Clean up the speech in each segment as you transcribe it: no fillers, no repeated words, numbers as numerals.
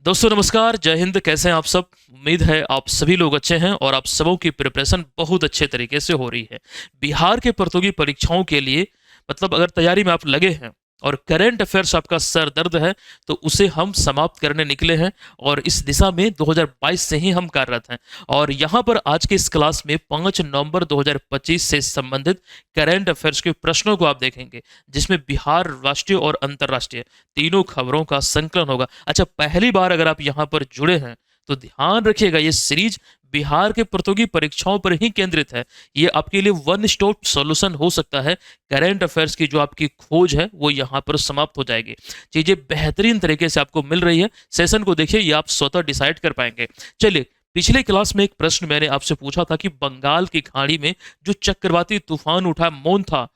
दोस्तों नमस्कार, जय हिंद। कैसे हैं आप सब? उम्मीद है आप सभी लोग अच्छे हैं और आप सबों की प्रिपरेशन बहुत अच्छे तरीके से हो रही है। बिहार के प्रतियोगी परीक्षाओं के लिए मतलब अगर तैयारी में आप लगे हैं और करंट अफेयर्स आपका सर दर्द है तो उसे हम समाप्त करने निकले हैं और इस दिशा में 2022 से ही हम कार्यरत हैं। और यहाँ पर आज के इस क्लास में 5 नवंबर 2025 से संबंधित करंट अफेयर्स के प्रश्नों को आप देखेंगे, जिसमें बिहार राष्ट्रीय और अंतर्राष्ट्रीय तीनों खबरों का संकलन होगा। अच्छा, पहली बार अगर आप यहाँ पर जुड़े हैं तो ध्यान रखिएगा, ये सीरीज बिहार के प्रतियोगी परीक्षाओं पर ही केंद्रित है। ये आपके लिए वन स्टॉप सॉल्यूशन हो सकता है। करंट अफेयर्स की जो आपकी खोज है वो यहाँ पर समाप्त हो जाएगी। चीजें बेहतरीन तरीके से आपको मिल रही है। सेशन को देखिए, ये आप स्वतः डिसाइड कर पाएंगे। चलिए, पिछले क्लास में एक प्रश्न मैंने आपसे पूछा था कि बंगाल की खाड़ी में जो चक्रवाती तूफान उठा मोन्था,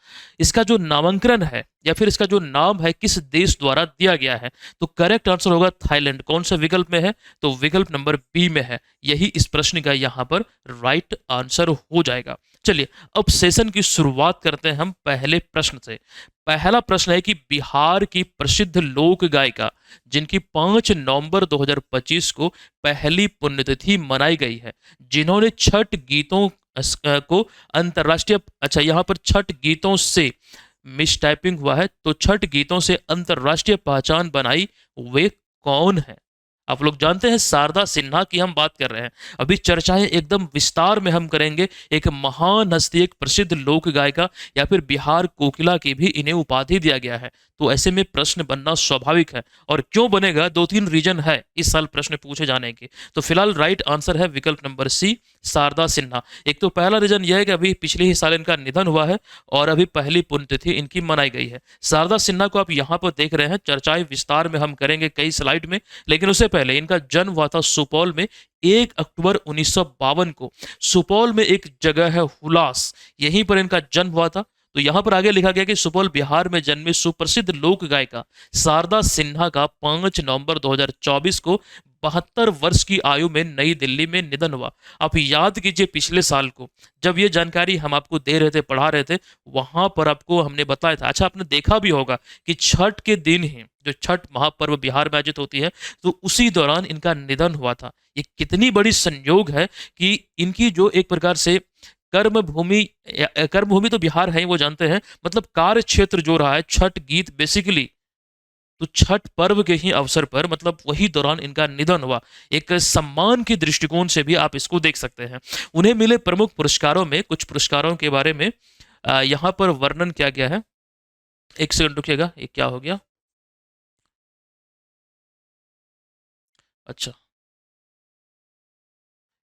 इसका जो नामांकन है या फिर इसका जो नाम है किस देश द्वारा दिया गया है? तो करेक्ट आंसर होगा थाईलैंड। कौन सा विकल्प में है? तो विकल्प नंबर बी में है। यही इस प्रश्न का यहाँ पर राइट आंसर हो जाएगा। चलिए, अब सेशन की शुरुआत करते हैं हम पहले प्रश्न से। पहला प्रश्न है कि बिहार की प्रसिद्ध लोक गायिका जिनकी 5 नवंबर 2025 को पहली पुण्यतिथि मनाई गई है, जिन्होंने छठ गीतों को अंतरराष्ट्रीय, अच्छा यहाँ पर छठ गीतों से मिस टाइपिंग हुआ है, तो छठ गीतों से अंतरराष्ट्रीय पहचान बनाई, वे कौन है? आप लोग जानते हैं शारदा सिन्हा की हम बात कर रहे हैं। अभी चर्चाएं एकदम विस्तार में हम करेंगे। एक महान हस्ती, एक प्रसिद्ध लोक गायिका या फिर बिहार कोकिला की भी इन्हें उपाधि दिया गया है। तो ऐसे में प्रश्न बनना स्वाभाविक है। और क्यों बनेगा? 2-3 रीजन है इस साल प्रश्न पूछे जाने के। तो फिलहाल राइट आंसर है विकल्प नंबर सी, शारदा सिन्हा। एक तो पहला रीजन यह है कि अभी पिछले ही साल इनका निधन हुआ है और अभी पहली पुण्यतिथि इनकी मनाई गई है। शारदा सिन्हा को आप यहाँ पर देख रहे हैं। चर्चाएं विस्तार में हम करेंगे कई स्लाइड में, लेकिन उससे पहले इनका जन्म हुआ था सुपौल में 1 अक्टूबर 1952 को। सुपौल में एक जगह है हुलास, यहीं पर इनका जन्म हुआ था। तो यहां पर आगे लिखा गया कि सुपौल बिहार में जन्मी सुप्रसिद्ध लोक गायिका शारदा सिन्हा का 5 नवंबर 2024 को 72 वर्ष की आयु में नई दिल्ली में निधन हुआ। आप याद कीजिए पिछले साल को जब ये जानकारी हम आपको दे रहे थे, पढ़ा रहे थे, वहां पर आपको हमने बताया था। अच्छा, आपने देखा भी होगा कि छठ के दिन ही जो छठ महापर्व बिहार में आयोजित होती है, तो उसी दौरान इनका निधन हुआ था। ये कितनी बड़ी संयोग है कि इनकी जो एक प्रकार से कर्मभूमि, कर्मभूमि तो बिहार है ही, वो जानते हैं, मतलब कार्य क्षेत्र जो रहा है छठ गीत बेसिकली, तो छठ पर्व के ही अवसर पर मतलब वही दौरान इनका निधन हुआ। एक सम्मान के दृष्टिकोण से भी आप इसको देख सकते हैं। उन्हें मिले प्रमुख पुरस्कारों में कुछ पुरस्कारों के बारे में यहाँ पर वर्णन किया गया है। एक सेकंड रुकिएगा, ये क्या हो गया? अच्छा,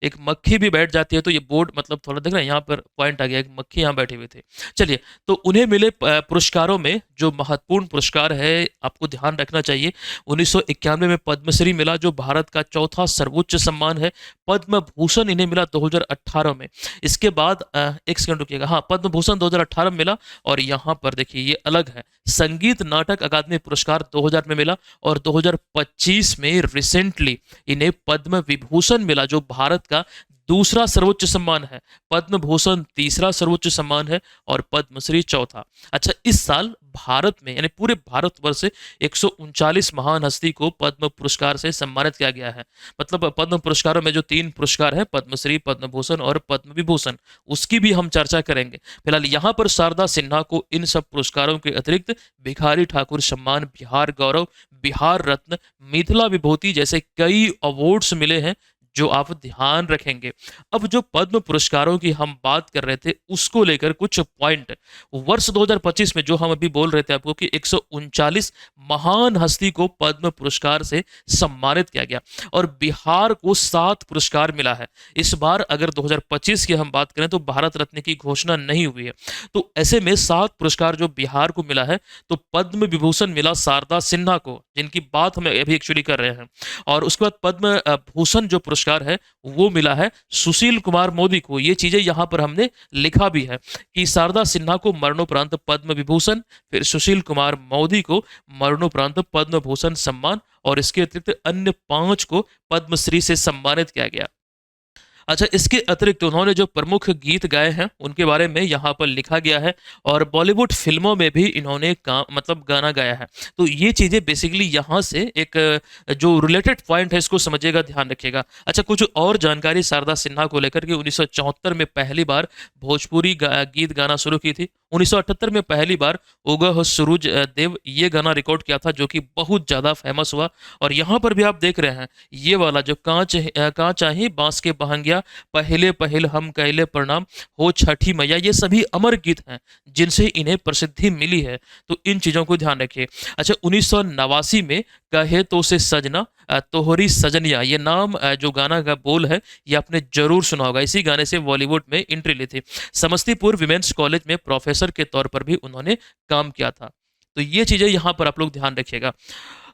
एक मक्खी भी बैठ जाती है तो ये बोर्ड मतलब थोड़ा देख रहे हैं, यहाँ पर पॉइंट आ गया, एक मक्खी यहाँ बैठे हुए थे। चलिए, तो उन्हें मिले पुरस्कारों में जो महत्वपूर्ण पुरस्कार है आपको ध्यान रखना चाहिए। 1991 में पद्मश्री मिला, जो भारत का चौथा सर्वोच्च सम्मान है। पद्म भूषण इन्हें मिला 2018 में। इसके बाद एक सेकंड रुकिएगा, हाँ, पद्म भूषण 2018 में मिला। और यहाँ पर देखिए ये अलग है, संगीत नाटक अकादमी पुरस्कार 2000 में मिला और 2025 में रिसेंटली इन्हें पद्म विभूषण मिला, जो भारत का दूसरा सर्वोच्च सम्मान है। पद्म भूषण तीसरा सर्वोच्च सम्मान है और पद्मश्री चौथा। अच्छा, इस साल भारत में यानी पूरे भारतवर्ष से 139 महान हस्ती को पद्म पुरस्कार से सम्मानित किया गया है। मतलब पद्म पुरस्कारों में जो 3 पुरस्कार हैं, पद्मश्री, पद्म भूषण और पद्म विभूषण, उसकी भी हम चर्चा करेंगे। फिलहाल यहाँ पर शारदा सिन्हा को इन सब पुरस्कारों के अतिरिक्त भिखारी ठाकुर सम्मान, बिहार गौरव, बिहार रत्न, मिथिला विभूति जैसे कई अवार्ड्स मिले हैं, जो आप ध्यान रखेंगे। अब जो पद्म पुरस्कारों की हम बात कर रहे थे, उसको लेकर कुछ पॉइंट। वर्ष 2025 में जो हम अभी बोल रहे थे आपको कि 139 महान हस्ती को पद्म पुरस्कार से सम्मानित किया गया और बिहार को 7 पुरस्कार मिला है। इस बार अगर 2025 की हम बात करें तो भारत रत्न की घोषणा नहीं हुई है। तो ऐसे में 7 पुरस्कार जो बिहार को मिला है, तो पद्म विभूषण मिला शारदा सिन्हा को, जिनकी बात हम अभी एक्चुअली कर रहे हैं। और उसके बाद पद्म भूषण जो पुरस्कार है वो मिला है सुशील कुमार मोदी को। ये चीजें यहां पर हमने लिखा भी है कि शारदा सिन्हा को मरणोपरांत पद्म विभूषण, फिर सुशील कुमार मोदी को मरणोपरांत पद्म भूषण सम्मान और इसके अतिरिक्त अन्य 5 को पद्मश्री से सम्मानित किया गया। अच्छा, इसके अतिरिक्त उन्होंने जो प्रमुख गीत गाए हैं, उनके बारे में यहाँ पर लिखा गया है और बॉलीवुड फ़िल्मों में भी इन्होंने मतलब गाना गाया है। तो ये चीज़ें बेसिकली यहाँ से एक जो रिलेटेड पॉइंट है, इसको समझिएगा, ध्यान रखिएगा। अच्छा, कुछ और जानकारी शारदा सिन्हा को लेकर के 1974 में पहली बार भोजपुरी गीत गाना शुरू की थी। 1978 में पहली बार उगह हो सूरज देव ये गाना रिकॉर्ड किया था, जो कि बहुत ज़्यादा फेमस हुआ। और यहाँ पर भी आप देख रहे हैं, ये वाला जो कांच आही बांस के बहंगिया, पहले पहल हम कैले प्रणाम, हो छठी मैया, ये सभी अमर गीत हैं जिनसे इन्हें प्रसिद्धि मिली है। तो इन चीज़ों को ध्यान रखिए। अच्छा, 1989 में कहे तो से सजना तोहरी सजनिया, ये नाम जो गाना का बोल है, ये आपने जरूर सुना होगा। इसी गाने से बॉलीवुड में एंट्री ली थी। समस्तीपुर विमेंस कॉलेज में प्रोफेसर के तौर पर भी उन्होंने काम किया था। तो ये चीज़ें यहाँ पर आप लोग ध्यान रखिएगा।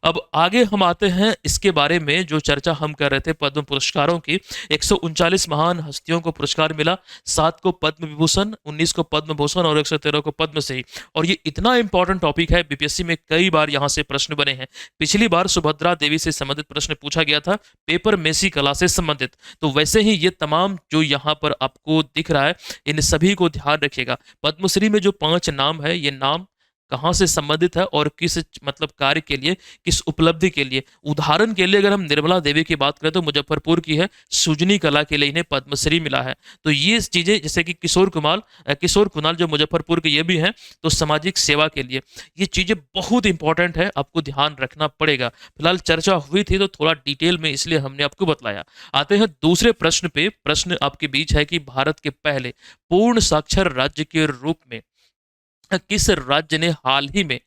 अब आगे हम आते हैं इसके बारे में, जो चर्चा हम कर रहे थे पद्म पुरस्कारों की। 139 महान हस्तियों को पुरस्कार मिला, 7 को पद्म विभूषण, 19 को पद्म भूषण और 113 को पद्मश्री। और ये इतना इंपॉर्टेंट टॉपिक है, बीपीएससी में कई बार यहाँ से प्रश्न बने हैं। पिछली बार सुभद्रा देवी से संबंधित प्रश्न पूछा गया था, पेपर मेसी कला से संबंधित। तो वैसे ही ये तमाम जो यहाँ पर आपको दिख रहा है, इन सभी को ध्यान रखिएगा। पद्मश्री में जो 5 नाम है, ये नाम कहाँ से संबंधित है और किस मतलब कार्य के लिए, किस उपलब्धि के लिए। उदाहरण के लिए अगर हम निर्मला देवी की बात करें तो मुजफ्फरपुर की है, सुजनी कला के लिए इन्हें पद्मश्री मिला है। तो ये चीज़ें, जैसे कि किशोर कुणाल जो मुजफ्फरपुर के ये भी हैं, तो सामाजिक सेवा के लिए। ये चीज़ें बहुत इंपॉर्टेंट है, आपको ध्यान रखना पड़ेगा। फिलहाल चर्चा हुई थी तो थोड़ा डिटेल में इसलिए हमने आपको बतलाया। आते हैं दूसरे प्रश्न पे। प्रश्न आपके बीच है कि भारत के पहले पूर्ण साक्षर राज्य के रूप में किस राज्य ने हाल ही में,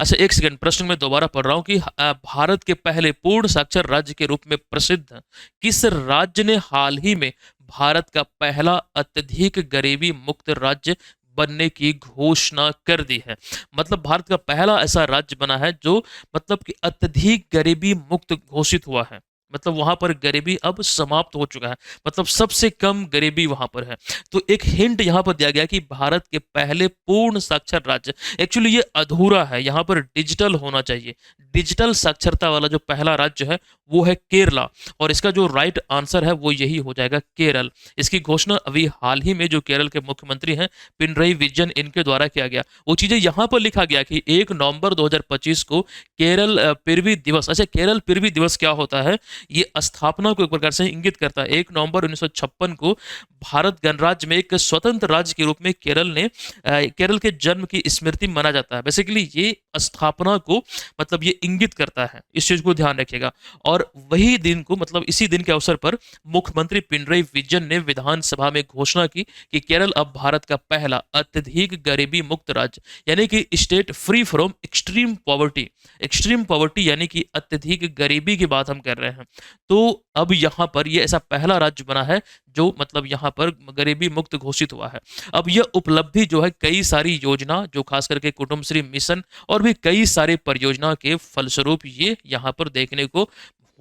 अच्छा एक सेकंड, प्रश्न में दोबारा पढ़ रहा हूँ कि भारत के पहले पूर्ण साक्षर राज्य के रूप में प्रसिद्ध किस राज्य ने हाल ही में भारत का पहला अत्यधिक गरीबी मुक्त राज्य बनने की घोषणा कर दी है। मतलब भारत का पहला ऐसा राज्य बना है जो मतलब कि अत्यधिक गरीबी मुक्त घोषित हुआ है। मतलब वहां पर गरीबी अब समाप्त हो चुका है, मतलब सबसे कम गरीबी वहां पर है। तो एक हिंट यहाँ पर दिया गया कि भारत के पहले पूर्ण साक्षर राज्य, एक्चुअली ये अधूरा है, यहाँ पर डिजिटल होना चाहिए। डिजिटल साक्षरता वाला जो पहला राज्य है वो है केरला, और इसका जो राइट आंसर है वो यही हो जाएगा, केरल। इसकी घोषणा अभी हाल ही में जो केरल के मुख्यमंत्री हैं पिनरई विजयन, इनके द्वारा किया गया। वो चीजें यहाँ पर लिखा गया कि 1 नवंबर 2025 को केरल पृथ्वी दिवस। अच्छा, केरल पृथ्वी दिवस क्या होता है, ये स्थापना को एक प्रकार से इंगित करता है। 1 नवंबर 1956 को भारत गणराज्य में एक स्वतंत्र राज्य के रूप में केरल के जन्म की स्मृति मना जाता है। बेसिकली ये स्थापना को मतलब ये इंगित करता है, इस चीज को ध्यान रखिएगा। और वही दिन को, मतलब इसी दिन के अवसर पर मुख्यमंत्री पिनरई विजयन ने विधानसभा में घोषणा की कि केरल अब भारत का पहला अत्यधिक गरीबी मुक्त राज्य, यानी कि state free from extreme poverty. Extreme poverty यानी कि अत्यधिक गरीबी की बात हम कर रहे हैं। तो अब यहाँ पर ये ऐसा पहला राज्य बना है जो मतलब यहाँ पर गरीबी मुक्त घोषित हुआ है। अब यह उपलब्धि जो है कई सारी योजना, जो खास करके कुटुंबश्री मिशन और भी कई सारे परियोजना के फलस्वरूप ये यहाँ पर देखने को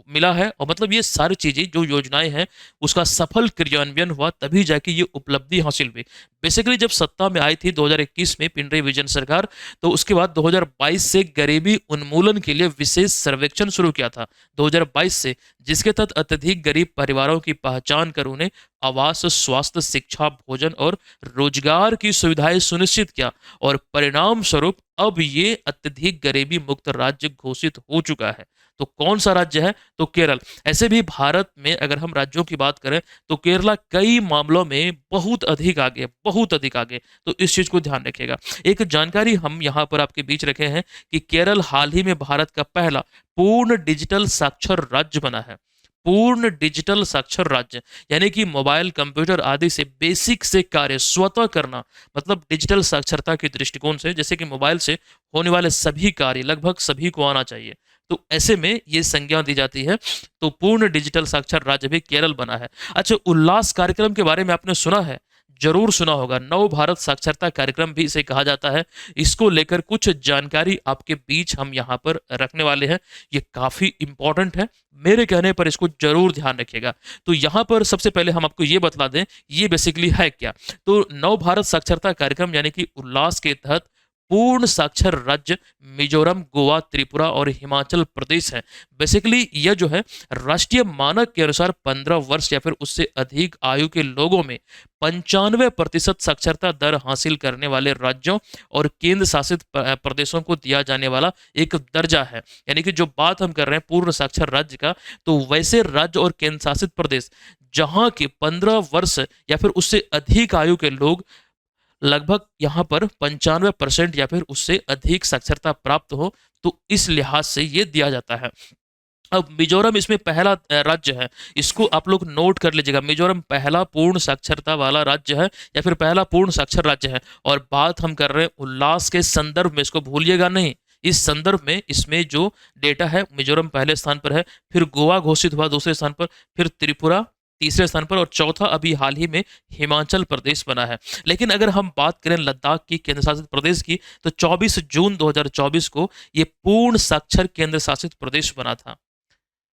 मिला है। और मतलब ये सारी चीजें जो योजनाएं हैं उसका सफल क्रियान्वयन हुआ, तभी जाके ये उपलब्धि हासिल हुई। बेसिकली जब सत्ता में आई थी 2021 में पिनरई विजयन सरकार, तो उसके बाद 2022 से गरीबी उन्मूलन के लिए विशेष सर्वेक्षण शुरू किया था 2022 से, जिसके तहत अत्यधिक गरीब परिवारों की पहचान कर उन्हें आवास, स्वास्थ्य, शिक्षा, भोजन और रोजगार की सुविधाएं सुनिश्चित किया। और परिणाम स्वरूप अब ये अत्यधिक गरीबी मुक्त राज्य घोषित हो चुका है। तो कौन सा राज्य है, तो केरल। ऐसे भी भारत में अगर हम राज्यों की बात करें तो केरला कई मामलों में बहुत अधिक आगे, बहुत अधिक आगे। तो इस चीज को ध्यान रखिएगा। एक जानकारी हम यहाँ पर आपके बीच रखे हैं कि केरल हाल ही में भारत का पहला पूर्ण डिजिटल साक्षर राज्य बना है। पूर्ण डिजिटल साक्षर राज्य यानी कि मोबाइल, कंप्यूटर आदि से बेसिक से कार्य स्वतः करना, मतलब डिजिटल साक्षरता के दृष्टिकोण से, जैसे कि मोबाइल से होने वाले सभी कार्य लगभग सभी को आना चाहिए। तो ऐसे में ये संज्ञा दी जाती है। तो पूर्ण डिजिटल साक्षर राज्य भी केरल बना है। अच्छा, उल्लास कार्यक्रम के बारे में आपने सुना है, जरूर सुना होगा। नव भारत साक्षरता कार्यक्रम भी इसे कहा जाता है। इसको लेकर कुछ जानकारी आपके बीच हम यहाँ पर रखने वाले हैं। ये काफी इंपॉर्टेंट है, मेरे कहने पर इसको जरूर ध्यान रखिएगा। तो यहाँ पर सबसे पहले हम आपको ये बतला दें ये बेसिकली है क्या। तो नव भारत साक्षरता कार्यक्रम यानी कि उल्लास के तहत पूर्ण साक्षर राज्य मिजोरम, गोवा, त्रिपुरा और हिमाचल प्रदेश है। बेसिकली यह जो है राष्ट्रीय मानक के अनुसार 15 वर्ष या फिर उससे अधिक आयु के लोगों में 95% साक्षरता दर हासिल करने वाले राज्यों और केंद्र शासित प्रदेशों को दिया जाने वाला एक दर्जा है। यानी कि जो बात हम कर रहे हैं पूर्ण साक्षर राज्य का, तो वैसे राज्य और केंद्र शासित प्रदेश जहां के 15 वर्ष या फिर उससे अधिक आयु के लोग लगभग यहाँ पर 95% या फिर उससे अधिक साक्षरता प्राप्त हो, तो इस लिहाज से ये दिया जाता है। अब मिजोरम इसमें पहला राज्य है, इसको आप लोग नोट कर लीजिएगा। मिजोरम पहला पूर्ण साक्षरता वाला राज्य है या फिर पहला पूर्ण साक्षर राज्य है। और बात हम कर रहे हैं उल्लास के संदर्भ में, इसको भूलिएगा नहीं। इस संदर्भ में इसमें जो डेटा है, मिजोरम पहले स्थान पर है, फिर गोवा घोषित हुआ दूसरे स्थान पर, फिर त्रिपुरा तीसरे स्थान पर और चौथा अभी हाल ही में हिमाचल प्रदेश बना है। लेकिन अगर हम बात करें लद्दाख की, केंद्र शासित प्रदेश की, तो 24 जून 2024 को ये पूर्ण साक्षर केंद्र शासित प्रदेश बना था।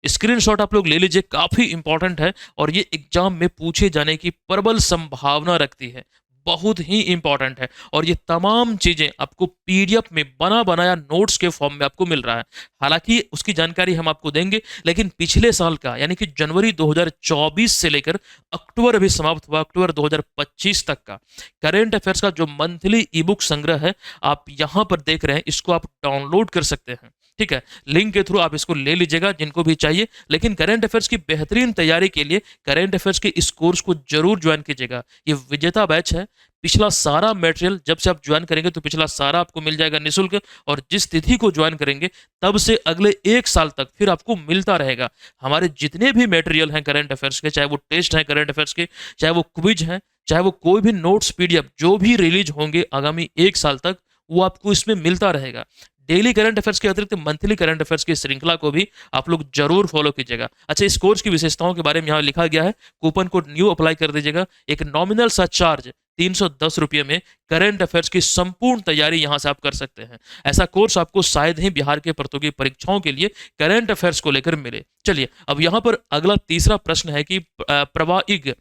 स्क्रीनशॉट आप लोग ले लीजिए, काफी इंपॉर्टेंट है और ये एग्जाम में पूछे जाने की प्रबल संभावना रखती है। बहुत ही इंपॉर्टेंट है और ये तमाम चीजें आपको पीडीएफ में बना बनाया नोट्स के फॉर्म में आपको मिल रहा है। हालांकि उसकी जानकारी हम आपको देंगे, लेकिन पिछले साल का यानी कि जनवरी 2024 से लेकर अक्टूबर अभी समाप्त हुआ, अक्टूबर 2025 तक का करेंट अफेयर्स का जो मंथली ई बुक संग्रह है, आप यहाँ पर देख रहे हैं, इसको आप डाउनलोड कर सकते हैं। ठीक है, लिंक के थ्रू आप इसको ले लीजिएगा जिनको भी चाहिए। लेकिन करंट अफेयर्स की बेहतरीन तैयारी के लिए करंट अफेयर्स के इस कोर्स को जरूर ज्वाइन कीजिएगा। ये विजेता बैच है। पिछला सारा मटेरियल जब से आप ज्वाइन करेंगे तो पिछला सारा आपको मिल जाएगा निःशुल्क, और जिस तिथि को ज्वाइन करेंगे तब से अगले 1 साल तक फिर आपको मिलता रहेगा। हमारे जितने भी मटेरियल हैं करंट अफेयर्स के, चाहे वो टेस्ट हैं करंट अफेयर्स के, चाहे वो क्विज हैं, चाहे वो कोई भी नोट्स पीडीएफ जो भी रिलीज होंगे आगामी 1 साल तक, वो आपको इसमें मिलता रहेगा। डेली करंट अफेयर्स के अतिरिक्त मंथली करंट अफेयर्स की श्रृंखला को भी आप लोग जरूर फॉलो कीजिएगा। अच्छा, इस कोर्स की विशेषताओं के बारे में यहाँ लिखा गया है, कूपन कोड न्यू अप्लाई कर दीजिएगा। एक नॉमिनल सा चार्ज 310 रुपये में करंट अफेयर्स की संपूर्ण तैयारी यहां से आप कर सकते हैं। ऐसा कोर्स आपको शायद ही बिहार के प्रतियोगी परीक्षाओं के लिए करंट अफेयर्स को लेकर मिले। चलिए, अब यहां पर अगला तीसरा प्रश्न है कि प्रवाइग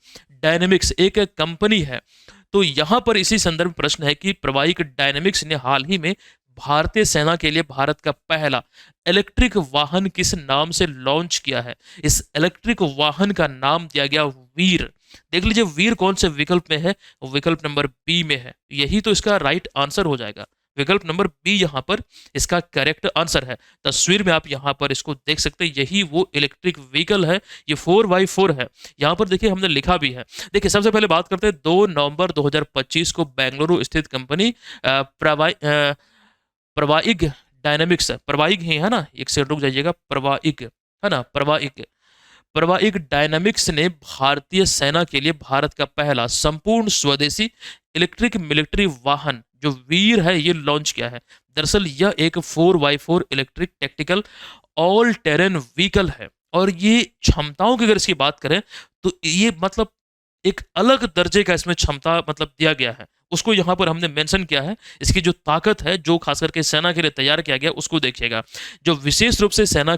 डायनेमिक्स एक कंपनी है, तो यहां पर इसी संदर्भ में प्रश्न है कि प्रवाइग डायनेमिक्स ने हाल ही में भारतीय सेना के लिए भारत का पहला इलेक्ट्रिक वाहन किस नाम से लॉन्च किया है। इस इलेक्ट्रिक वाहन का नाम दिया गया वीर। देख लीजिए वीर कौन से विकल्प में है, विकल्प नंबर बी में है। यही तो इसका राइट आंसर हो जाएगा। विकल्प नंबर बी यहाँ पर इसका करेक्ट आंसर है। तस्वीर में आप यहाँ पर इसको देख सकते हैं, यही वो इलेक्ट्रिक व्हीकल है। ये 4x4 है। यहाँ पर देखिए हमने लिखा भी है। देखिए सबसे पहले बात करते हैं 2 नवंबर 2025 को बेंगलुरु स्थित कंपनी प्रवाइग डायनेमिक्स, प्रवाइग ही है ना, एक से रुक जाइएगा, प्रवाइग है ना, प्रवाइग प्रवाइग डायनामिक्स ने भारतीय सेना के लिए भारत का पहला संपूर्ण स्वदेशी इलेक्ट्रिक मिलिट्री वाहन जो वीर है ये लॉन्च किया है। दरअसल यह एक 4x4 electric tactical all terrain vehicle है और ये क्षमताओं की अगर इसकी बात करें तो ये मतलब एक अलग दर्जे का इसमें क्षमता मतलब दिया गया है, उसको यहाँ पर हमने मेंशन किया है। इसकी जो ताकत है जो खास करके सेना के लिए तैयार किया गया उसको देखिएगा, जो विशेष रूप से सेना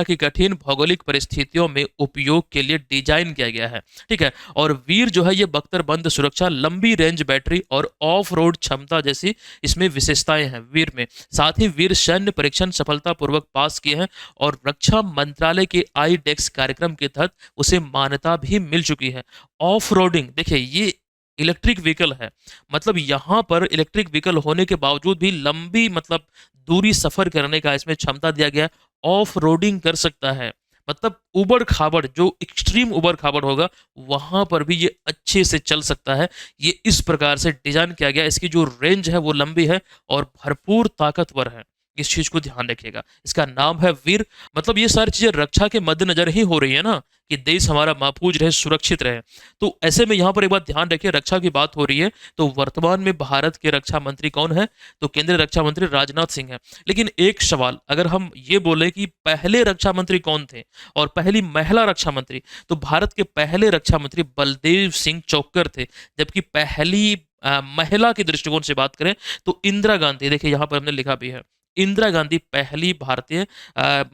की कठिन भौगोलिक परिस्थितियों में उपयोग के लिए डिजाइन किया गया है। ठीक है, और वीर जो है ये बख्तरबंद सुरक्षा, लंबी रेंज बैटरी और ऑफ रोड क्षमता जैसी इसमें विशेषताएं हैं वीर में। साथ ही वीर सैन्य परीक्षण सफलतापूर्वक पास किए हैं और रक्षा मंत्रालय के आई डेक्स कार्यक्रम के तहत उसे मान्यता भी मिल चुकी है। ऑफ रोडिंग देखिए, ये इलेक्ट्रिक व्हीकल है, मतलब यहाँ पर इलेक्ट्रिक व्हीकल होने के बावजूद भी लंबी मतलब दूरी सफर करने का इसमें क्षमता दिया गया। ऑफ रोडिंग कर सकता है, मतलब उबड़ खाबड़, जो एक्सट्रीम उबड़ खाबड़ होगा वहां पर भी ये अच्छे से चल सकता है। ये इस प्रकार से डिजाइन किया गया, इसकी जो रेंज है वो लंबी है और भरपूर ताकतवर है। इस चीज को ध्यान रखिएगा। इसका नाम है वीर। मतलब ये सारी चीजें रक्षा के मद्देनजर ही हो रही है ना, कि देश हमारा महफूज रहे, सुरक्षित रहे। तो ऐसे में यहाँ पर एक बात ध्यान रखिए, रक्षा की बात हो रही है तो वर्तमान में भारत के रक्षा मंत्री कौन है, तो केंद्रीय रक्षा मंत्री राजनाथ सिंह है। लेकिन एक सवाल, अगर हम ये बोले कि पहले रक्षा मंत्री कौन थे और पहली महिला रक्षा मंत्री, तो भारत के पहले रक्षा मंत्री बलदेव सिंह चौक्कर थे। जबकि पहली महिला के दृष्टिकोण से बात करें तो इंदिरा गांधी, देखिए यहाँ पर हमने लिखा भी है, इंदिरा गांधी पहली भारतीय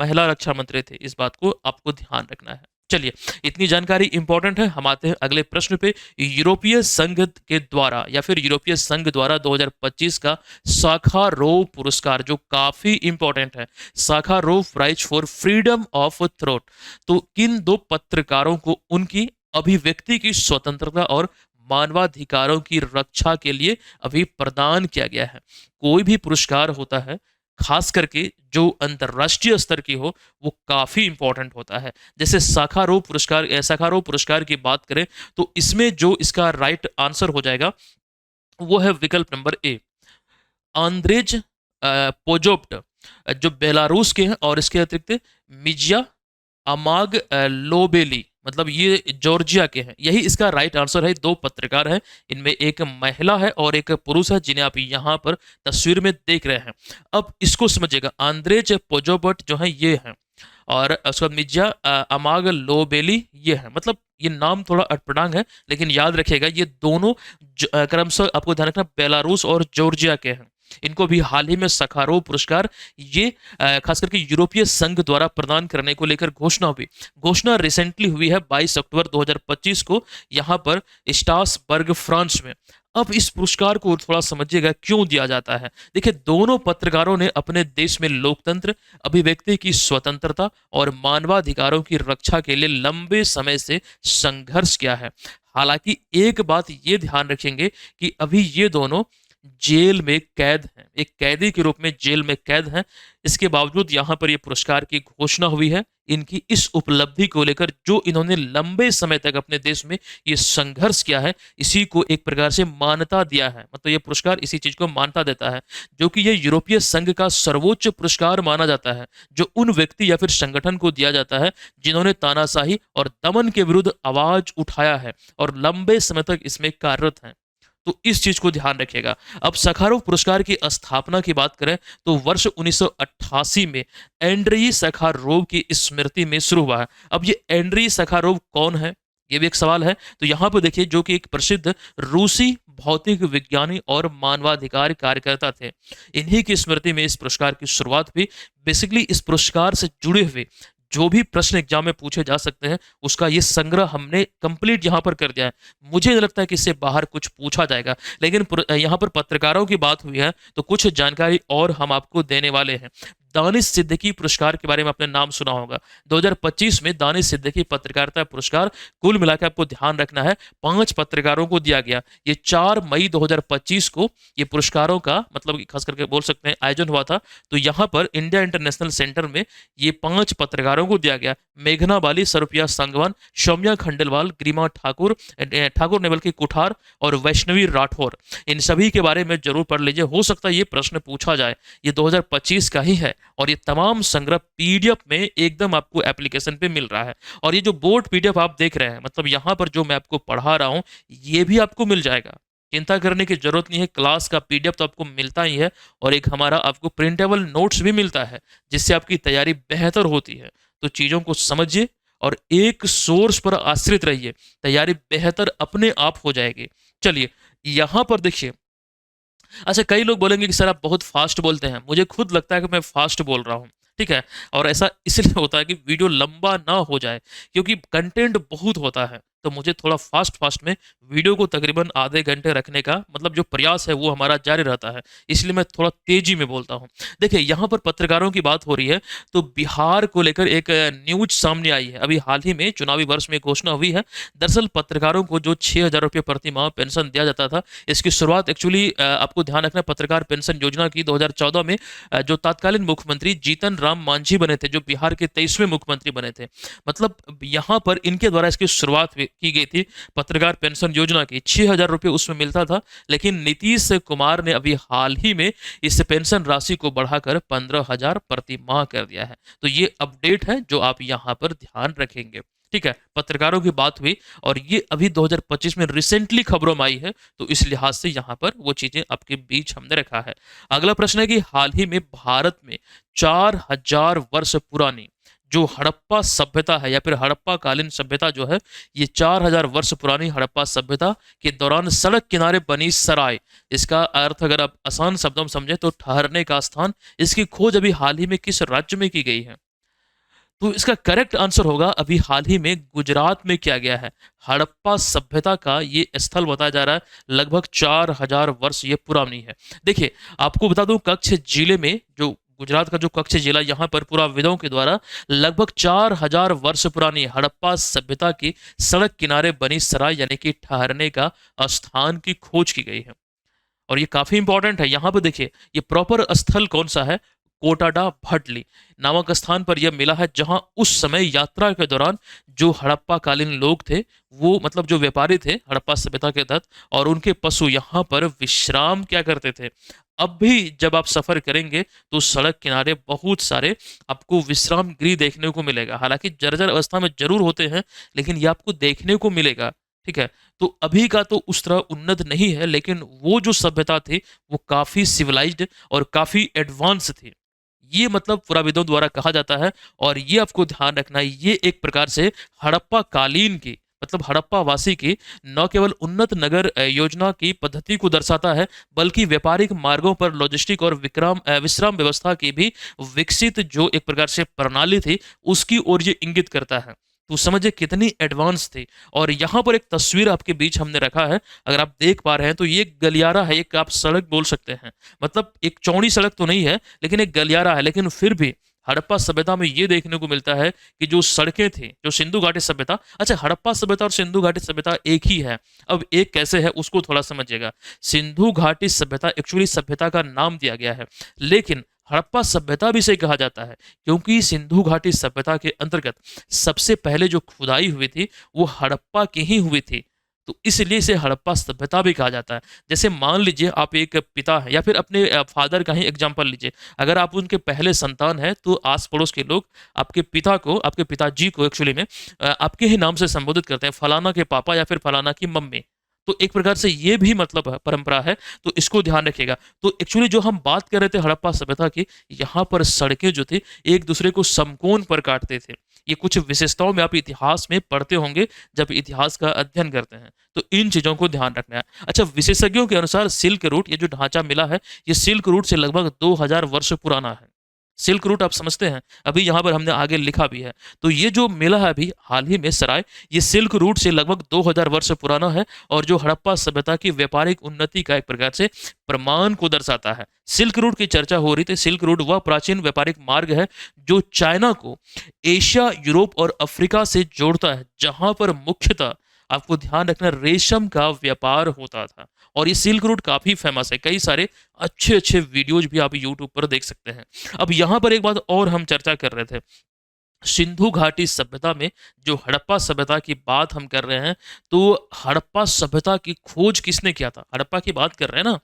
महिला रक्षा मंत्री थे। इस बात को आपको ध्यान रखना है। चलिए, इतनी जानकारी इंपॉर्टेंट है। हम आते हैं अगले प्रश्न पे। यूरोपीय संघ के द्वारा या फिर यूरोपीय संघ द्वारा 2025 का साखारोव पुरस्कार, जो काफी इंपॉर्टेंट है, Sakharov prize for freedom of thought, तो किन दो पत्रकारों को उनकी अभिव्यक्ति की स्वतंत्रता और मानवाधिकारों की रक्षा के लिए अभी प्रदान किया गया है। कोई भी पुरस्कार होता है, खास करके जो अंतर्राष्ट्रीय स्तर की हो, वो काफी इंपॉर्टेंट होता है। जैसे साखारोव पुरस्कार की बात करें तो इसमें जो इसका राइट आंसर हो जाएगा वो है विकल्प नंबर ए, आंद्रेज पोजोप्ट, जो बेलारूस के हैं, और इसके अतिरिक्त मिजिया अमाग लोबेली, मतलब ये जॉर्जिया के हैं। यही इसका राइट आंसर है। दो पत्रकार हैं, इनमें एक महिला है और एक पुरुष है, जिन्हें आप यहाँ पर तस्वीर में देख रहे हैं। अब इसको समझिएगा, आंद्रेज पोजोबट जो है ये हैं, और उसके बाद मिर्जा अमाग लोबेली ये है। मतलब ये नाम थोड़ा अटपटांग है, लेकिन याद रखिएगा ये दोनों क्रमशः आपको ध्यान रखना बेलारूस और जॉर्जिया के हैं। इनको भी हाल ही में सखारोव पुरस्कार ये खास करके यूरोपीय संघ द्वारा प्रदान करने को लेकर घोषणा हुई। घोषणा रिसेंटली हुई है 22 अक्टूबर 2025 को, यहाँ पर स्ट्रासबर्ग फ्रांस में। अब इस पुरस्कार को थोड़ा समझिएगा क्यों दिया जाता है। देखिए, दोनों पत्रकारों ने अपने देश में लोकतंत्र, अभिव्यक्ति की स्वतंत्रता और मानवाधिकारों की रक्षा के लिए लंबे समय से संघर्ष किया है। हालांकि एक बात ये ध्यान रखेंगे कि अभी ये दोनों जेल में कैद हैं, एक कैदी के रूप में जेल में कैद हैं। इसके बावजूद यहाँ पर ये पुरस्कार की घोषणा हुई है, इनकी इस उपलब्धि को लेकर जो इन्होंने लंबे समय तक अपने देश में ये संघर्ष किया है, इसी को एक प्रकार से मान्यता दिया है। मतलब ये पुरस्कार इसी चीज को मान्यता देता है, जो कि ये यूरोपीय संघ का सर्वोच्च पुरस्कार माना जाता है, जो उन व्यक्ति या फिर संगठन को दिया जाता है जिन्होंने तानाशाही और दमन के विरुद्ध आवाज उठाया है और लंबे समय तक इसमें कार्यरत हैं। तो इस चीज को ध्यान रखिएगा। अब सखारोव पुरस्कार की स्थापना की बात करें तो वर्ष 1988 में एंड्रेई सखारोव की स्मृति में शुरू हुआ है। अब ये एंड्रेई सखारोव कौन है, ये भी एक सवाल है। तो यहाँ पर देखिए, जो कि एक प्रसिद्ध रूसी भौतिक विज्ञानी और मानवाधिकार कार्यकर्ता थे, इन्हीं की स्मृति में इस पुरस्कार की शुरुआत हुई। बेसिकली इस पुरस्कार से जुड़े हुए जो भी प्रश्न एग्जाम में पूछे जा सकते हैं, उसका ये संग्रह हमने कंप्लीट यहाँ पर कर दिया है। मुझे नहीं लगता है कि इससे बाहर कुछ पूछा जाएगा, लेकिन यहाँ पर पत्रकारों की बात हुई है तो कुछ जानकारी और हम आपको देने वाले हैं। दानिश सिद्दीकी पुरस्कार के बारे में आपने नाम सुना होगा। 2025 में दानिश सिद्दीकी पत्रकारिता पुरस्कार कुल मिलाकर आपको ध्यान रखना है 5 पत्रकारों को दिया गया। ये 4 मई 2025 को ये पुरस्कारों का मतलब खास करके बोल सकते हैं आयोजन हुआ था। तो यहाँ पर इंडिया इंटरनेशनल सेंटर में ये 5 पत्रकारों को दिया गया। मेघना बाली, सरुपिया सांगवान, सौम्या खंडेलवाल, ग्रीमा ठाकुर ने बल्कि कुठार और वैष्णवी राठौर, इन सभी के बारे में जरूर पढ़ लीजिए। हो सकता है ये प्रश्न पूछा जाए। ये 2025 का ही है और ये तमाम संग्रह पीडीएफ में एकदम आपको एप्लीकेशन पे मिल रहा है। और ये जो बोर्ड पीडीएफ आप देख रहे हैं, मतलब यहाँ पर जो मैं आपको पढ़ा रहा हूँ, ये भी आपको मिल जाएगा। चिंता करने की जरूरत नहीं है, क्लास का पीडीएफ तो आपको मिलता ही है और एक हमारा आपको प्रिंटेबल नोट्स भी मिलता है, जिससे आपकी तैयारी बेहतर होती है। तो चीज़ों को समझिए और एक सोर्स पर आश्रित रहिए, तैयारी बेहतर अपने आप हो जाएगी। चलिए यहाँ पर देखिए। अच्छा, कई लोग बोलेंगे कि सर आप बहुत फास्ट बोलते हैं। मुझे खुद लगता है कि मैं फास्ट बोल रहा हूँ, ठीक है। और ऐसा इसलिए होता है कि वीडियो लंबा ना हो जाए, क्योंकि कंटेंट बहुत होता है। तो मुझे थोड़ा फास्ट फास्ट में वीडियो को तकरीबन आधे घंटे रखने का मतलब जो प्रयास है वो हमारा जारी रहता है, इसलिए मैं थोड़ा तेजी में बोलता हूँ। देखिए, यहाँ पर पत्रकारों की बात हो रही है तो बिहार को लेकर एक न्यूज सामने आई है। अभी हाल ही में चुनावी वर्ष में घोषणा हुई है। दरअसल पत्रकारों को जो 6,000 रुपये प्रति माह पेंशन दिया जाता था, इसकी शुरुआत एक्चुअली आपको ध्यान रखना, पत्रकार पेंशन योजना की 2014 में जो तत्कालीन मुख्यमंत्री जीतन राम मांझी बने थे, जो बिहार के 23वें मुख्यमंत्री बने थे। मतलब यहाँ पर इनके द्वारा इसकी शुरुआत की गई थी पत्रकार पेंशन योजना की। 6,000 रुपये उसमें मिलता था, लेकिन नीतीश कुमार ने अभी हाल ही में इस पेंशन राशि को बढ़ाकर 15,000 प्रति माह कर दिया है। तो ये अपडेट है जो आप यहाँ पर ध्यान रखेंगे, ठीक है। पत्रकारों की बात हुई और ये अभी 2025 में रिसेंटली खबरों में आई है, तो इस लिहाज से यहाँ पर वो चीजें आपके बीच हमने रखा है। अगला प्रश्न है कि हाल ही में भारत में 4,000 वर्ष पुरानी जो हड़प्पा सभ्यता है या फिर हड़प्पा कालीन सभ्यता जो है, ये 4,000 वर्ष पुरानी हड़प्पा सभ्यता के दौरान सड़क किनारे बनी सराय, इसका अर्थ अगर आप आसान शब्दों में समझे तो ठहरने का स्थान, इसकी खोज अभी हाल ही में किस राज्य में की गई है? तो इसका करेक्ट आंसर होगा अभी हाल ही में गुजरात में किया गया है। हड़प्पा सभ्यता का ये स्थल बताया जा रहा है लगभग 4000 वर्ष ये पुरानी है। देखिए, आपको बता दूं कच्छ जिले में जो गुजरात का जो कच्छ जिला, यहाँ पर पुराविदों के द्वारा लगभग 4000 वर्ष पुरानी हड़प्पा सभ्यता की सड़क किनारे बनी सराय यानी कि ठहरने का स्थान की खोज की गई है। और ये काफी इंपॉर्टेंट है। यहाँ पर देखिए, ये प्रॉपर स्थल कौन सा है, कोटाडा भटली नामक स्थान पर यह मिला है, जहां उस समय यात्रा के दौरान जो हड़प्पा कालीन लोग थे, वो मतलब जो व्यापारी थे हड़प्पा सभ्यता के तहत, और उनके पशु यहाँ पर विश्राम क्या करते थे। अब भी जब आप सफर करेंगे तो सड़क किनारे बहुत सारे आपको विश्राम गृह देखने को मिलेगा। हालांकि जर्जर अवस्था में जरूर होते हैं, लेकिन ये आपको देखने को मिलेगा। ठीक है, तो अभी का तो उस तरह उन्नत नहीं है, लेकिन वो जो सभ्यता थी वो काफी सिविलाइज्ड और काफी एडवांस थी। ये मतलब पुराविदों द्वारा कहा जाता है। और ये आपको ध्यान रखना है, ये एक प्रकार से हड़प्पा कालीन की मतलब हड़प्पा वासी की न केवल उन्नत नगर योजना की पद्धति को दर्शाता है, बल्कि व्यापारिक मार्गों पर लॉजिस्टिक और विश्राम व्यवस्था की भी विकसित जो एक प्रकार से प्रणाली थी, उसकी ओर ये इंगित करता है। तो समझिए कितनी एडवांस थी। और यहाँ पर एक तस्वीर आपके बीच हमने रखा है, अगर आप देख पा रहे हैं तो ये एक गलियारा है, एक आप सड़क बोल सकते हैं। मतलब एक चौड़ी सड़क तो नहीं है, लेकिन एक गलियारा है। लेकिन फिर भी हड़प्पा सभ्यता में ये देखने को मिलता है कि जो सड़कें थी, जो सिंधु घाटी सभ्यता, अच्छा हड़प्पा सभ्यता और सिंधु घाटी सभ्यता एक ही है। अब एक कैसे है उसको थोड़ा समझिएगा। सिंधु घाटी सभ्यता एक्चुअली सभ्यता का नाम दिया गया है, लेकिन हड़प्पा सभ्यता भी इसे कहा जाता है, क्योंकि सिंधु घाटी सभ्यता के अंतर्गत सबसे पहले जो खुदाई हुई थी वो हड़प्पा की ही हुई थी। तो इसलिए इसे हड़प्पा सभ्यता भी कहा जाता है। जैसे मान लीजिए आप एक पिता हैं, या फिर अपने फादर का ही एग्जांपल लीजिए। अगर आप उनके पहले संतान हैं तो आस पड़ोस के लोग आपके पिता को, आपके पिताजी को एक्चुअली में आपके ही नाम से संबोधित करते हैं, फलाना के पापा या फिर फलाना की मम्मी। तो एक प्रकार से ये भी मतलब परंपरा है, तो इसको ध्यान रखिएगा। तो एक्चुअली जो हम बात कर रहे थे हड़प्पा सभ्यता की, यहाँ पर सड़कें जो थी एक दूसरे को समकोण पर काटते थे। ये कुछ विशेषताओं में आप इतिहास में पढ़ते होंगे जब इतिहास का अध्ययन करते हैं, तो इन चीजों को ध्यान रखना है। अच्छा, विशेषज्ञों के अनुसार सिल्क रूट, ये जो ढांचा मिला है, ये सिल्क रूट से लगभग 2000 वर्ष पुराना है। सिल्क रूट आप समझते हैं, अभी यहाँ पर हमने आगे लिखा भी है। तो ये जो मिला है अभी हाल ही में सराय, ये सिल्क रूट से लगभग 2000 वर्ष पुराना है, और जो हड़प्पा सभ्यता की व्यापारिक उन्नति का एक प्रकार से प्रमाण को दर्शाता है। सिल्क रूट की चर्चा हो रही थी। सिल्क रूट वह प्राचीन व्यापारिक मार्ग है जो चाइना को एशिया, यूरोप और अफ्रीका से जोड़ता है, जहां पर मुख्यतः आपको ध्यान रखना रेशम का व्यापार होता था। और ये सिल्क रूट काफी फेमस है, कई सारे अच्छे अच्छे वीडियोज भी आप यूट्यूब पर देख सकते हैं। अब यहाँ पर एक बात और हम चर्चा कर रहे थे, सिंधु घाटी सभ्यता में जो हड़प्पा सभ्यता की बात हम कर रहे हैं, तो हड़प्पा सभ्यता की खोज किसने किया था? हड़प्पा की बात कर रहे हैं ना,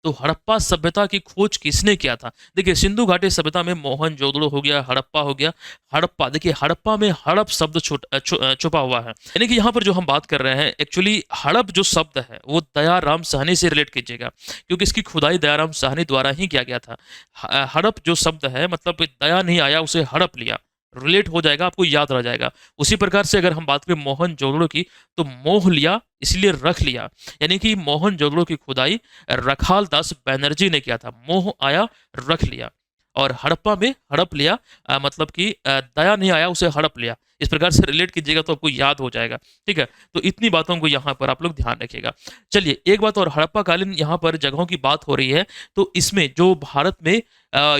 तो हड़प्पा सभ्यता की खोज किसने किया था? देखिए, सिंधु घाटी सभ्यता में मोहनजोदड़ो हो गया, हड़प्पा हो गया। हड़प्पा, देखिए हड़प्पा में हड़प शब्द छुपा हुआ है, यानी कि यहाँ पर जो हम बात कर रहे हैं, एक्चुअली हड़प जो शब्द है वो दयाराम साहनी से रिलेट कीजिएगा, क्योंकि इसकी खुदाई दयाराम साहनी द्वारा ही किया गया था। हड़प जो शब्द है, मतलब दया नहीं आया, उसे हड़प लिया, रिलेट हो जाएगा, आपको याद रह जाएगा। उसी प्रकार से अगर हम बात करें मोहनजोदड़ो की, तो मोह लिया इसलिए रख लिया, यानी कि मोहनजोदड़ो की खुदाई रखाल दास बैनर्जी ने किया था। मोह आया, रख लिया। और हड़प्पा में हड़प लिया, मतलब कि दया नहीं आया, उसे हड़प लिया। इस प्रकार से रिलेट कीजिएगा तो आपको याद हो जाएगा। ठीक है, तो इतनी बातों को यहाँ पर आप लोग ध्यान रखिएगा। चलिए, एक बात और, हड़प्पा कालीन यहाँ पर जगहों की बात हो रही है, तो इसमें जो भारत में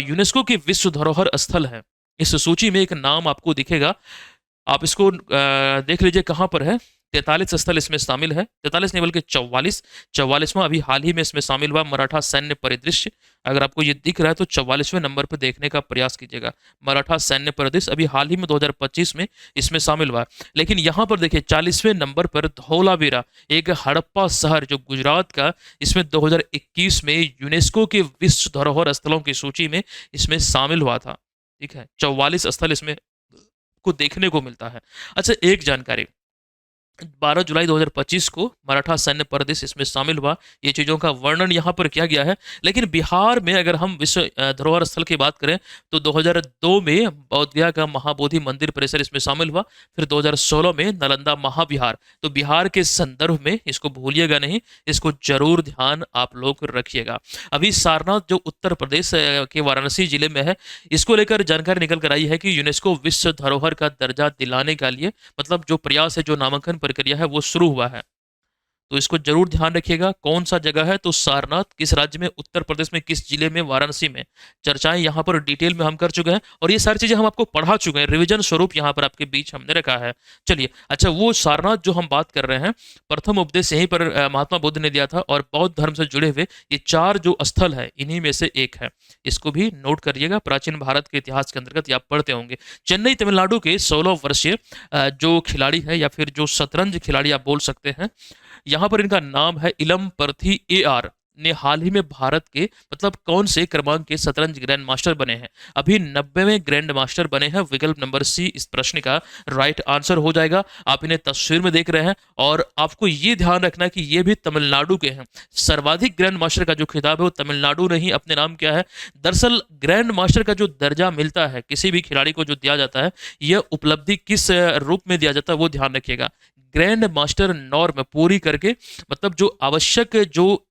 यूनेस्को की विश्व धरोहर स्थल है, इस सूची में एक नाम आपको दिखेगा। आप इसको देख लीजिए कहाँ पर है। 43 स्थल इसमें शामिल है, 43 नहीं बल्कि 44वां अभी हाल ही में इसमें शामिल हुआ मराठा सैन्य परिदृश्य। अगर आपको ये दिख रहा है तो 44वें नंबर पर देखने का प्रयास कीजिएगा। मराठा सैन्य परिदृश्य अभी हाल ही में 2025 में इसमें शामिल हुआ। लेकिन यहाँ पर देखिए 40वें नंबर पर धौलावीरा, एक हड़प्पा शहर जो गुजरात का, इसमें 2021 में यूनेस्को के विश्व धरोहर स्थलों की सूची में इसमें शामिल हुआ था। ठीक है, 44 स्थल इसमें को देखने को मिलता है। अच्छा, एक जानकारी, 12 जुलाई 2025 को मराठा सैन्य प्रदेश इसमें शामिल हुआ। ये चीज़ों का वर्णन यहाँ पर किया गया है। लेकिन बिहार में अगर हम विश्व धरोहर स्थल की बात करें तो 2002 में बोध गया का महाबोधि मंदिर परिसर इसमें शामिल हुआ। फिर 2016 में नालंदा महाविहार। तो बिहार के संदर्भ में इसको भूलिएगा नहीं, इसको जरूर ध्यान आप लोग रखिएगा। अभी सारनाथ जो उत्तर प्रदेश के वाराणसी जिले में है, इसको लेकर जानकारी निकल कर आई है कि यूनेस्को विश्व धरोहर का दर्जा दिलाने के लिए मतलब जो प्रयास है, जो नामांकन प्रक्रिया है वो शुरू हुआ है। तो इसको जरूर ध्यान रखिएगा। कौन सा जगह है तो सारनाथ किस राज्य में, उत्तर प्रदेश में किस जिले में, वाराणसी में। चर्चाएं यहाँ पर डिटेल में हम कर चुके हैं और ये सारी चीजें हम आपको पढ़ा चुके हैं, रिवीजन स्वरूप यहाँ पर आपके बीच हमने रखा है। चलिए, अच्छा वो सारनाथ जो हम बात कर रहे हैं, प्रथम उपदेश यहीं पर महात्मा बुद्ध ने दिया था और बौद्ध धर्म से जुड़े हुए ये 4 जो स्थल है इन्हीं में से एक है। इसको भी नोट करिएगा, प्राचीन भारत के इतिहास के अंतर्गत आप पढ़ते होंगे। चेन्नई तमिलनाडु के 16 वर्षीय जो खिलाड़ी है या फिर जो शतरंज खिलाड़ी आप बोल सकते हैं, यहाँ पर इनका नाम है इलम पर्थी AR, ने हाल ही में भारत के मतलब कौन से क्रमांक के शतरंज ग्रैंड मास्टर बने हैं। अभी 90वें ग्रैंड मास्टर बने हैं। विकल्प नंबर सी इस प्रश्न का राइट आंसर हो जाएगा। आप इन्हें तस्वीर में देख रहे हैं और आपको ये ध्यान रखना है कि ये भी तमिलनाडु के हैं। सर्वाधिक ग्रैंड मास्टर का जो खिताब है वो तमिलनाडु ने ही अपने नाम किया है। दरअसल ग्रैंड मास्टर का जो दर्जा मिलता है किसी भी खिलाड़ी को जो दिया जाता है, यह उपलब्धि किस रूप में दिया जाता है वो ध्यान रखिएगा। ग्रैंड मास्टर नॉर्म पूरी करके मतलब जो आवश्यक जो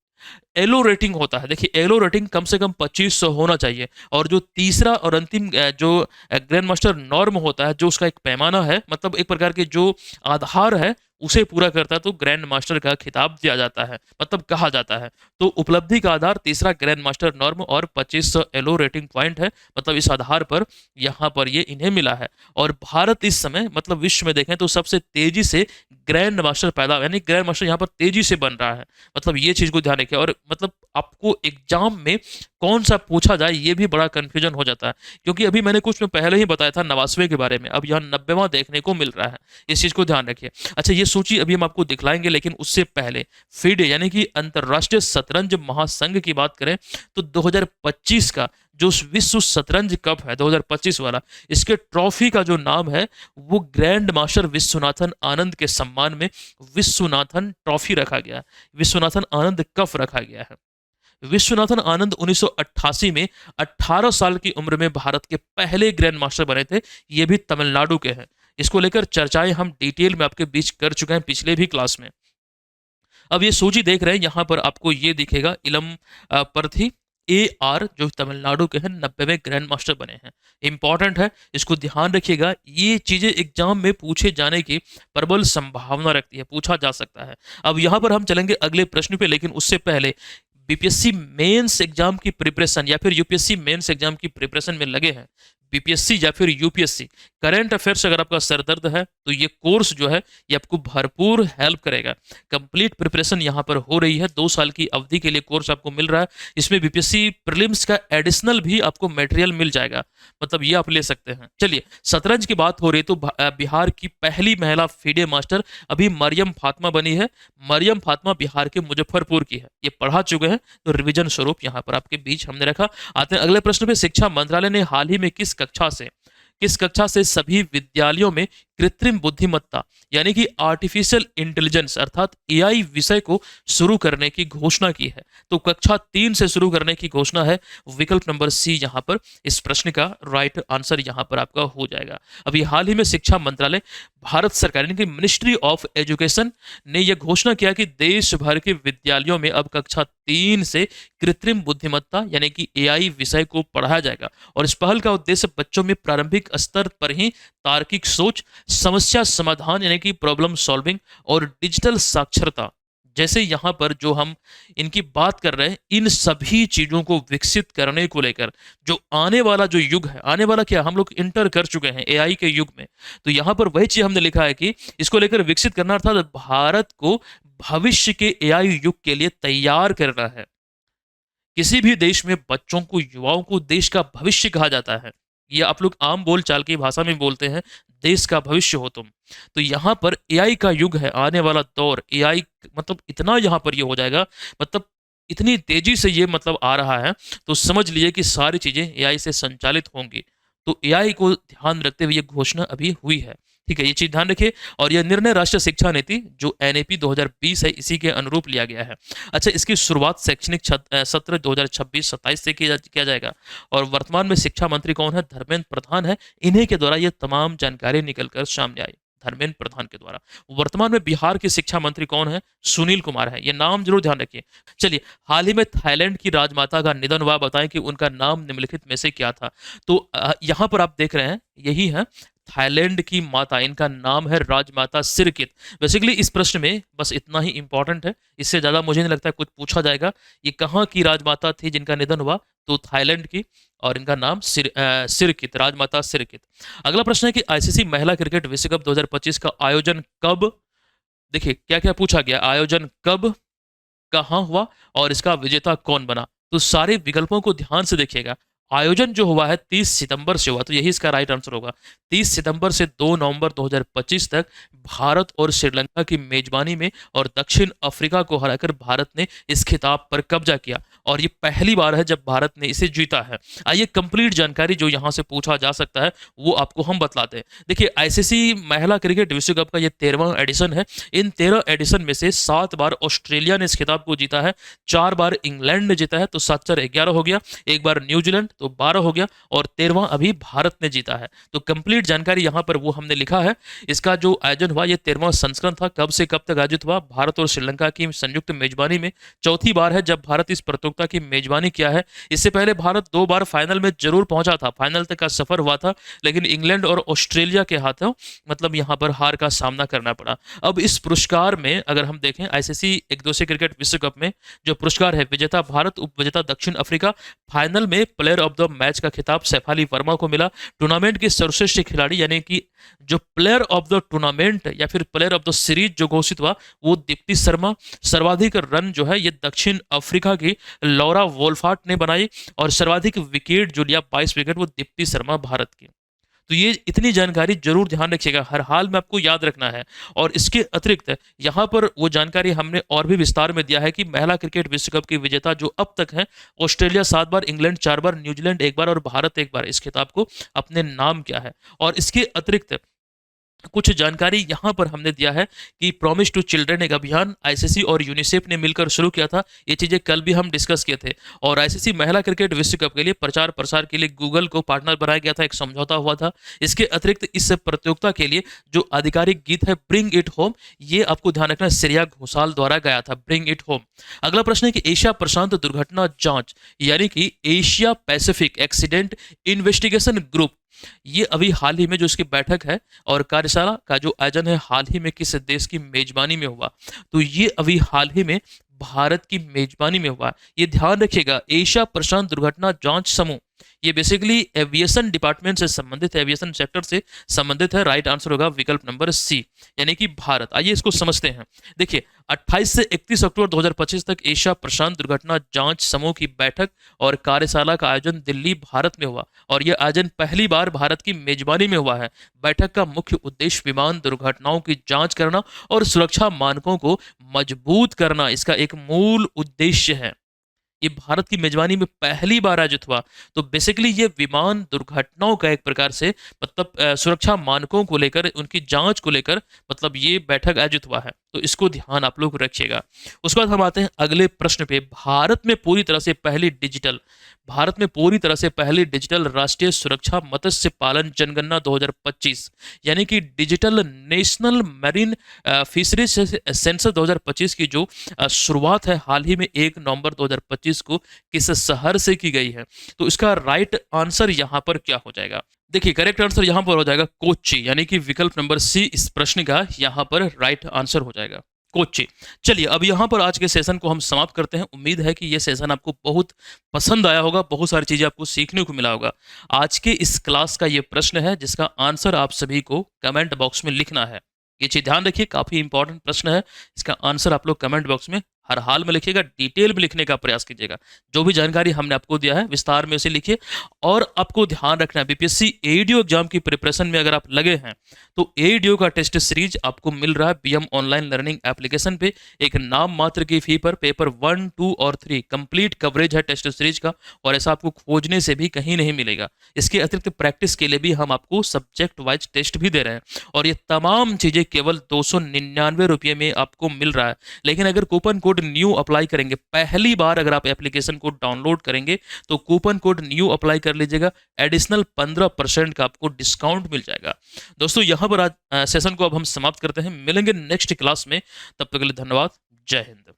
एलो रेटिंग होता है, देखिए एलो रेटिंग कम से कम 2500 होना चाहिए। और जो तीसरा और अंतिम जो ग्रैंड मास्टर नॉर्म होता है, जो उसका एक पैमाना है, मतलब एक प्रकार के जो आधार है उसे पूरा करता है तो ग्रैंड मास्टर का खिताब दिया जाता है, मतलब कहा जाता है। तो उपलब्धि का आधार तीसरा ग्रैंड मास्टर नॉर्म और 2500 एलो रेटिंग पॉइंट है, मतलब इस आधार पर यहाँ पर ये इन्हें मिला है। और भारत इस समय मतलब विश्व में देखें तो सबसे तेजी से ग्रैंड मास्टर पैदा, यानी ग्रैंड मास्टर यहाँ पर तेजी से बन रहा है। मतलब ये चीज को ध्यान रखिए। और मतलब आपको एग्जाम में कौन सा पूछा जाए ये भी बड़ा कंफ्यूजन हो जाता है, क्योंकि अभी मैंने कुछ में पहले ही बताया था 89वें के बारे में, अब यहाँ 90वां देखने को मिल रहा है। इस चीज को ध्यान रखिए। अच्छा, ये सूची अभी हम आपको दिखलाएंगे, लेकिन उससे पहले फीडे यानी कि अंतरराष्ट्रीय शतरंज महासंघ की बात करें तो 2025 का जो विश्व शतरंज कप है 2025 वाला, इसके ट्रॉफी का जो नाम है वो ग्रैंड मास्टर विश्वनाथन आनंद के सम्मान में विश्वनाथन ट्रॉफी रखा गया है, विश्वनाथन आनंद कप रखा गया है। विश्वनाथन आनंद 1988 में 18 साल की उम्र में भारत के पहले ग्रैंड मास्टर बने थे। ये भी तमिलनाडु के हैं। इसको लेकर चर्चाएं हम डिटेल में आपके बीच कर चुके हैं पिछले भी क्लास में। अब ये सूची देख रहे हैं, यहाँ पर आपको ये दिखेगा इलम प्रथी AR जो तमिलनाडु के हैं 90वें ग्रैंड मास्टर बने हैं। इंपॉर्टेंट है, इसको ध्यान रखिएगा। ये चीजें एग्जाम में पूछे जाने की प्रबल संभावना रखती है, पूछा जा सकता है। अब यहाँ पर हम चलेंगे अगले प्रश्न पे, लेकिन उससे पहले BPSC मेंस एग्जाम की प्रिपरेशन या फिर UPSC मेंस एग्जाम की प्रिपरेशन में लगे हैं, BPSC या फिर UPSC, करंट अफेयर्स अगर आपका सरदर्द है तो ये कोर्स जो है ये आपको भरपूर हेल्प करेगा। कंप्लीट प्रिपरेशन यहाँ पर हो रही है, 2 साल की अवधि के लिए कोर्स आपको मिल रहा है। इसमें BPSC प्रीलिम्स का एडिशनल भी आपको मटेरियल मिल जाएगा, मतलब ये आप ले सकते हैं। चलिए, शतरंज की बात हो रही है तो बिहार की पहली महिला फीडे मास्टर अभी मरियम फातिमा बनी है। मरियम फातिमा बिहार के मुजफ्फरपुर की है, ये पढ़ा चुके हैं तो रिविजन स्वरूप यहाँ पर आपके बीच हमने रखा। आते हैं अगले प्रश्न पे। शिक्षा मंत्रालय ने हाल ही में किस कक्षा से सभी विद्यालयों में कृत्रिम बुद्धिमत्ता यानी कि आर्टिफिशियल इंटेलिजेंस अर्थात AI विषय को शुरू करने की घोषणा की है। तो कक्षा 3 से शुरू करने की घोषणा है। विकल्प नंबर सी यहाँ पर इस प्रश्न का राइट आंसर यहाँ पर आपका हो जाएगा। अभी हाल ही में शिक्षा मंत्रालय, भारत सरकार यानी कि मिनिस्ट्री ऑफ एजुकेशन ने यह घोषणा किया कि देश भर के विद्यालयों में अब कक्षा 3 से कृत्रिम बुद्धिमत्ता यानी कि AI विषय को पढ़ाया जाएगा। और इस पहल का उद्देश्य बच्चों में प्रारंभिक स्तर पर ही तार्किक सोच, समस्या समाधान यानी कि प्रॉब्लम सॉल्विंग और डिजिटल साक्षरता जैसे यहाँ पर जो हम इनकी बात कर रहे हैं, इन सभी चीजों को विकसित करने को लेकर जो आने वाला जो युग है, आने वाला क्या हम लोग इंटर कर चुके हैं AI के युग में, तो यहाँ पर वही चीज हमने लिखा है कि इसको लेकर विकसित करना अर्थात भारत को भविष्य के AI युग के लिए तैयार करना है। किसी भी देश में बच्चों को, युवाओं को देश का भविष्य कहा जाता है। ये आप लोग आम बोल चाल की भाषा में बोलते हैं, देश का भविष्य हो तुम। तो यहाँ पर AI का युग है, आने वाला दौर AI मतलब इतना यहाँ पर ये हो जाएगा, मतलब इतनी तेजी से ये मतलब आ रहा है, तो समझ लीजिए कि सारी चीजें AI से संचालित होंगी। तो एआई को ध्यान में रखते हुए ये घोषणा अभी हुई है। ठीक है, ये चीज़ ध्यान रखिए। और यह निर्णय राष्ट्रीय शिक्षा नीति जो एनएपी 2020 है, इसी के अनुरूप लिया गया है। अच्छा, इसकी शुरुआत शैक्षणिक सत्र 2026-27 से किया जाएगा। और वर्तमान में शिक्षा मंत्री कौन है? धर्मेंद्र प्रधान है। इन्हीं के द्वारा ये तमाम जानकारी निकल कर सामने आई, धर्मेंद्र प्रधान के द्वारा। वर्तमान में बिहार के शिक्षा मंत्री कौन है? सुनील कुमार है। ये नाम जरूर ध्यान रखिए। चलिए, हाल ही में थाईलैंड की राजमाता का निधन हुआ, बताएं कि उनका नाम निम्नलिखित में से क्या था? तो यहाँ पर आप देख रहे हैं, यही है थाईलैंड की माता, इनका नाम है राजमाता सिरकित। बेसिकली इस प्रश्न में बस इतना ही इंपॉर्टेंट है, इससे ज़्यादा मुझे नहीं लगता कुछ पूछा जाएगा। ये कहाँ की राजमाता थी जिनका निधन हुआ? तो थाईलैंड की, और इनका नाम सिरकित, राजमाता सिरकित। अगला प्रश्न है कि आईसीसी महिला क्रिकेट विश्व कप 2025 का आयोजन कब? देखिए क्या क्या पूछा गया, आयोजन कब, कहाँ हुआ और इसका विजेता कौन बना? तो सारे विकल्पों को ध्यान से देखिएगा। आयोजन जो हुआ है 30 सितंबर से हुआ, तो यही इसका राइट आंसर होगा। 30 सितंबर से 2 नवंबर 2025 तक भारत और श्रीलंका की मेजबानी में, और दक्षिण अफ्रीका को हराकर भारत ने इस खिताब पर कब्जा किया, और ये पहली बार है जब भारत ने इसे जीता है। आइए कंप्लीट जानकारी जो यहाँ से पूछा जा सकता है वो आपको हम बतलाते हैं। देखिए, आईसीसी महिला क्रिकेट विश्व कप का ये 13वां एडिशन है। इन 13 एडिशन में से 7 बार ऑस्ट्रेलिया ने इस खिताब को जीता है, 4 बार इंग्लैंड ने जीता है, तो 7-4-11 हो गया, एक बार न्यूजीलैंड, तो 12 हो गया, और 13वां अभी भारत ने जीता है। तो कंप्लीट जानकारी यहाँ पर वो हमने लिखा है। इसका जो आयोजन हुआ, ये 13वां संस्करण था। कब से कब तक आयोजित हुआ? भारत और श्रीलंका की संयुक्त मेजबानी में। चौथी बार है जब भारत इस प्रतियोगिता की मेजबानी किया है। इससे पहले भारत 2 बार फाइनल में जरूर पहुंचा था, फाइनल तक का सफर हुआ था, लेकिन इंग्लैंड और ऑस्ट्रेलिया के हाथों मतलब यहाँ पर हार का सामना करना पड़ा। अब इस पुरस्कार में अगर हम देखें, आईसीसी एक दिवसीय क्रिकेट विश्व कप में जो पुरस्कार है, विजेता भारत, उपविजेता दक्षिण अफ्रीका, फाइनल में प्लेयर ऑफ द मैच का खिताब सैफ अली वर्मा को मिला। टूर्नामेंट के सर्वश्रेष्ठ खिलाड़ी यानी कि जो प्लेयर ऑफ द टूर्नामेंट या फिर प्लेयर ऑफ द सीरीज जो घोषित हुआ, वो दीप्ति शर्मा। सर्वाधिक रन जो है ये दक्षिण अफ्रीका की लॉरा वोल्फार्ट ने बनाई, और सर्वाधिक विकेट जो लिया 22 विकेट, वो दीप्ति शर्मा भारत की। तो ये इतनी जानकारी जरूर ध्यान रखिएगा, हर हाल में आपको याद रखना है। और इसके अतिरिक्त यहाँ पर वो जानकारी हमने और भी विस्तार में दिया है कि महिला क्रिकेट विश्व कप की विजेता जो अब तक हैं, ऑस्ट्रेलिया 7 बार, इंग्लैंड 4 बार, न्यूजीलैंड 1 बार और भारत 1 बार, इस खिताब को अपने नाम किया है। और इसके अतिरिक्त कुछ जानकारी यहाँ पर हमने दिया है कि प्रॉमिस टू चिल्ड्रन एक अभियान आईसीसी और यूनिसेफ ने मिलकर शुरू किया था। ये चीज़ें कल भी हम डिस्कस किए थे। और आईसीसी महिला क्रिकेट विश्व कप के लिए प्रचार प्रसार के लिए गूगल को पार्टनर बनाया गया था, एक समझौता हुआ था। इसके अतिरिक्त इस प्रतियोगिता के लिए जो आधिकारिक गीत है ब्रिंग इट होम, ये आपको ध्यान रखना श्रेया घोषाल द्वारा गाया था, ब्रिंग इट होम। अगला प्रश्न है कि एशिया प्रशांत दुर्घटना जांच यानी कि Asia Pacific accident investigation group, ये अभी हाल ही में जो इसकी बैठक है और कार्यशाला का जो आयोजन है, हाल ही में किस देश की मेजबानी में हुआ? तो ये अभी हाल ही में भारत की मेजबानी में हुआ। ये ध्यान रखिएगा, एशिया प्रशांत दुर्घटना जांच समूह, ये बेसिकली एविएशन डिपार्टमेंट से संबंधित है, एविएशन सेक्टर से संबंधित है। राइट आंसर होगा विकल्प नंबर सी, यानी कि भारत। आइए इसको समझते हैं। देखिए, 28 से 31 अक्टूबर 2025 तक एशिया प्रशांत दुर्घटना जांच समूह की बैठक और कार्यशाला का आयोजन दिल्ली, भारत में हुआ, और यह आयोजन पहली बार भारत की मेजबानी में हुआ है। बैठक का मुख्य उद्देश्य विमान दुर्घटनाओं की जांच करना और सुरक्षा मानकों को मजबूत करना, इसका एक मूल उद्देश्य है। ये भारत की मेजबानी में पहली बार आयोजित हुआ। तो बेसिकली ये विमान दुर्घटनाओं का एक प्रकार से मतलब सुरक्षा मानकों को लेकर, उनकी जांच को लेकर मतलब ये बैठक आयोजित हुआ है। तो इसको ध्यान आप लोग रखिएगा। उसके बाद हम आते हैं अगले प्रश्न पे। भारत में पूरी तरह से पहली डिजिटल राष्ट्रीय सुरक्षा मत्स्य पालन जनगणना 2025 यानी कि digital national marine fisheries census 2025 की जो शुरुआत है हाल ही में 1 नवंबर 2025 को किस शहर से की गई है? तो इसका राइट आंसर यहाँ पर क्या हो जाएगा? देखिए, करेक्ट आंसर यहाँ पर हो जाएगा कोच्चि, यानी कि विकल्प नंबर सी इस प्रश्न का यहाँ पर राइट आंसर हो जाएगा, कोच्चि। चलिए, अब यहाँ पर आज के सेशन को हम समाप्त करते हैं। उम्मीद है कि ये सेशन आपको बहुत पसंद आया होगा, बहुत सारी चीज़ें आपको सीखने को मिला होगा। आज के इस क्लास का ये प्रश्न है जिसका आंसर आप सभी को कमेंट बॉक्स में लिखना है। ये चीज़ ध्यान रखिए, काफ़ी इंपॉर्टेंट प्रश्न है, इसका आंसर आप लोग कमेंट बॉक्स में हर हाल में लिखिएगा, डिटेल में लिखने का प्रयास कीजिएगा। जो भी जानकारी हमने आपको दिया है विस्तार में उसे लिखिए। और आपको ध्यान रखना है, बीपीएससी एईडीओ एग्जाम की प्रिपरेशन में अगर आप लगे हैं तो एईडीओ का टेस्ट सीरीज आपको मिल रहा है बीएम ऑनलाइन लर्निंग एप्लीकेशन पे। एक नाम मात्र की फी पर पेपर 1, 2 और 3 कंप्लीट कवरेज है टेस्ट सीरीज का, और ऐसा आपको खोजने से भी कहीं नहीं मिलेगा। इसके अतिरिक्त प्रैक्टिस के लिए भी हम आपको सब्जेक्ट वाइज टेस्ट भी दे रहे हैं, और ये तमाम चीज़ें केवल 299 रुपये में आपको मिल रहा है। लेकिन अगर कूपन कोड न्यू अप्लाई करेंगे, पहली बार अगर आप एप्लीकेशन को डाउनलोड करेंगे तो कूपन कोड न्यू अप्लाई कर लीजिएगा, एडिशनल 15% का आपको डिस्काउंट मिल जाएगा। दोस्तों यहाँ पर आज सेशन को अब हम समाप्त करते हैं, मिलेंगे नेक्स्ट क्लास में, तब तक के लिए धन्यवाद, जय हिंद।